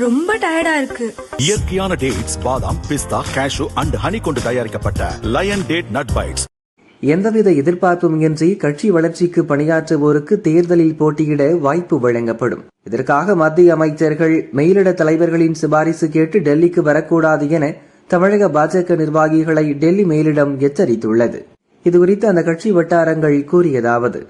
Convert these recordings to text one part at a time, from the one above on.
ரொம்ப டயர்டா இருக்கு. இயற்கையான டேட்ஸ், பாதாம், பிஸ்தா, கேஷு அண்ட் ஹனி கொண்டு தயாரிக்கப்பட்ட லயன் டேட் நட் பைட்ஸ். எந்தவித எதிர்பார்ப்பும் இன்றி கட்சி வளர்ச்சிக்கு பணியாற்றுவோருக்கு தேர்தலில் போட்டியிட வாய்ப்பு வழங்கப்படும். இதற்காக மத்திய அமைச்சர்கள், மேலிட தலைவர்களின் சிபாரிசு கேட்டு டெல்லிக்கு வரக்கூடாது என தமிழக பாஜக நிர்வாகிகளை டெல்லி மேலிடம் எச்சரித்துள்ளது. இதுகுறித்து அந்த கட்சி வட்டாரங்கள் கூறியதாவது: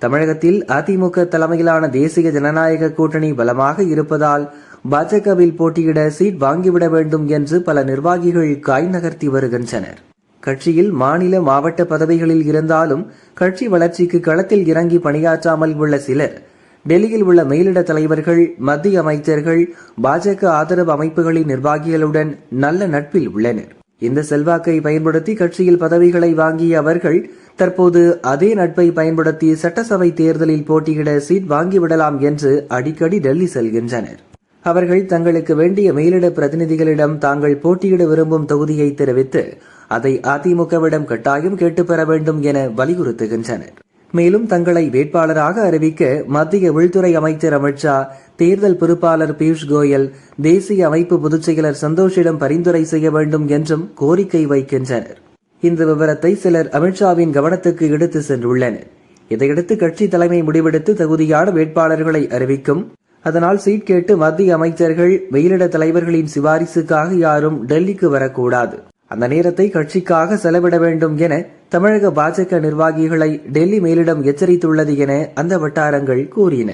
தமிழகத்தில் அதிமுக தலைமையிலான தேசிய ஜனநாயக கூட்டணி பலமாக இருப்பதால் பாஜகவில் போட்டியிட சீட் வாங்கிவிட வேண்டும் என்று பல நிர்வாகிகள் காய் நகர்த்தி வருகின்றனர். கட்சியில் மாநில, மாவட்ட பதவிகளில் இருந்தாலும் கட்சி வளர்ச்சிக்கு களத்தில் இறங்கி பணியாற்றாமல் உள்ள சிலர் டெல்லியில் உள்ள மேலிட தலைவர்கள், மத்திய அமைச்சர்கள், பாஜக ஆதரவு அமைப்புகளின் நிர்வாகிகளுடன் நல்ல நட்பில் உள்ளனர். இந்த செல்வாக்கை பயன்படுத்தி கட்சியில் பதவிகளை வாங்கிய அவர்கள் தற்போது அதே நட்பை பயன்படுத்தி சட்டசபை தேர்தலில் போட்டியிட சீட் வாங்கிவிடலாம் என்று அடிக்கடி டெல்லி செல்கின்றனர். அவர்கள் தங்களுக்கு வேண்டிய மேலிட பிரதிநிதிகளிடம் தாங்கள் போட்டியிட விரும்பும் தொகுதியை தெரிவித்து அதை அதிமுகவிடம் கட்டாயம் கேட்டு பெற வேண்டும் என வலியுறுத்துகின்றனர். மேலும் தங்களை வேட்பாளராக அறிவிக்க மத்திய உள்துறை அமைச்சர் அமித்ஷா, தேர்தல் பொறுப்பாளர் பியூஷ் கோயல், தேசிய அமைப்பு பொதுச் செயலர் சந்தோஷிடம் பரிந்துரை செய்ய வேண்டும் என்றும் கோரிக்கை வைக்கின்றனர். இந்த விவரத்தை சிலர் அமித்ஷாவின் கவனத்துக்கு எடுத்து சென்றுள்ளனர். இதையடுத்து கட்சி தலைமை முடிவெடுத்து தகுதியான வேட்பாளர்களை அறிவிக்கும். அதனால் சீட் கேட்டு மத்திய அமைச்சர்கள், மேலிட தலைவர்களின் சிபாரிசுக்காக யாரும் டெல்லிக்கு வரக்கூடாது. அந்த நேரத்தை கட்சிக்காக செலவிட வேண்டும் என தமிழக பாஜக நிர்வாகிகளை டெல்லி மேலிடம் எச்சரித்துள்ளது என அந்த வட்டாரங்கள் கூறின.